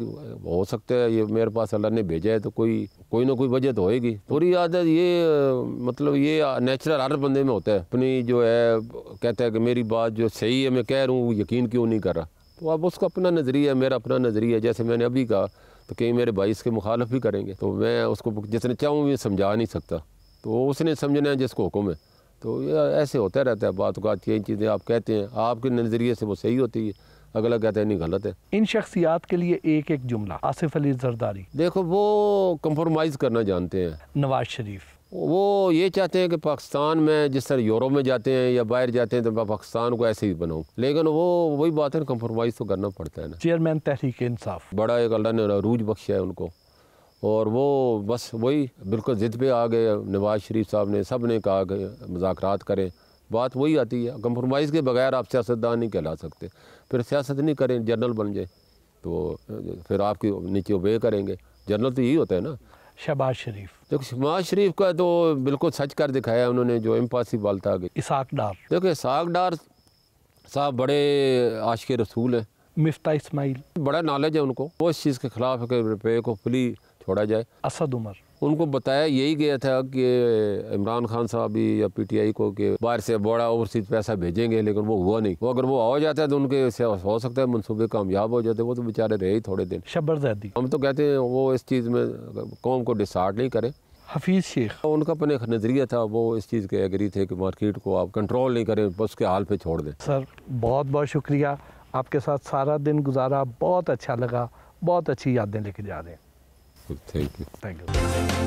B: हो सकता है ये मेरे पास अल्लाह ने भेजा है तो कोई ना कोई वजह तो होएगी। बुरी आदत ये मतलब ये नेचुरल हर बंदे में होता है। अपनी जो है कहता है कि मेरी बात जो सही है मैं कह रहा हूँ, यकीन क्यों नहीं कर रहा। तो अब उसका अपना नज़रिया है, मेरा अपना नज़रिया है। जैसे मैंने अभी कहा तो कहीं मेरे भाई इसके मुखालफ भी करेंगे, तो मैं उसको जितने चाहूँ ये समझा नहीं सकता, तो उसने समझना है जिसको हुक्म है। तो ये ऐसे होता रहता है, बात को यही चीज़ें आप कहते हैं आपके नज़रिए से वो सही होती है, अगला कहता है नहीं गलत है।
A: इन शख्सियात के लिए एक एक जुमला। आसिफ अली जरदारी।
B: देखो, वो कंप्रोमाइज़ करना जानते हैं।
A: नवाज शरीफ,
B: वो ये चाहते हैं कि पाकिस्तान में जिस तरह यूरोप में जाते हैं या बाहर जाते हैं तो मैं पाकिस्तान को ऐसे ही बनाऊँ, लेकिन वो वही बात है, कंप्रोमाइज़ तो करना पड़ता है ना।
A: चेयरमैन तहरीक इंसाफ,
B: बड़ा एक अल्लाह ने अरूज बख्शा है उनको, और वो बस वही बिल्कुल ज़िद पे आ गए। नवाज शरीफ साहब ने सब ने कहा कि मुज़ाकरात करें, बात वही आती है। कंप्रोमाइज़ के बगैर आप सियासतदान नहीं कहला सकते। फिर सियासत नहीं करें, जनरल बन जाए तो फिर आपकी नीचे ओबे करेंगे। जनरल तो यही होता है ना।
A: शहबाज शरीफ,
B: देखो, शहबाज शरीफ का तो बिल्कुल सच कर दिखाया उन्होंने, जो इम्पॉसिबल था।
A: इसाक डार,
B: देखो, इसाक डार साहब बड़े आशिक रसूल हैं।
A: मिफ्ता इस्माइल,
B: बड़ा नॉलेज है उनको, वो इस चीज़ के ख़िलाफ़ है कि रुपये को फ्री छोड़ा जाए।
A: असद उमर, उनको
B: बताया यही गया था कि इमरान खान साहब भी या पीटीआई को कि बाहर से बड़ा ओवरसीज पैसा भेजेंगे, लेकिन वो हुआ नहीं। वो अगर वो हो जाता है तो उनके हो सकता है मंसूबे कामयाब हो जाते, वो तो बेचारे रहे ही थोड़े दिन।
A: शब्बर ज़ैदी,
B: हम तो कहते हैं वो इस चीज़ में कौम को डिसार्ट नहीं करें।
A: हफीज़ शेख,
B: उनका अपने नज़रिया था, वो इस चीज़ के एग्री थे कि मार्केट को आप कंट्रोल नहीं करें, बस उसके हाल पे छोड़ दें।
A: सर बहुत बहुत शुक्रिया, आपके साथ सारा दिन गुजारा, बहुत अच्छा लगा, बहुत अच्छी यादें लेके जा रहे हैं।
B: Thank you.
A: Thank you.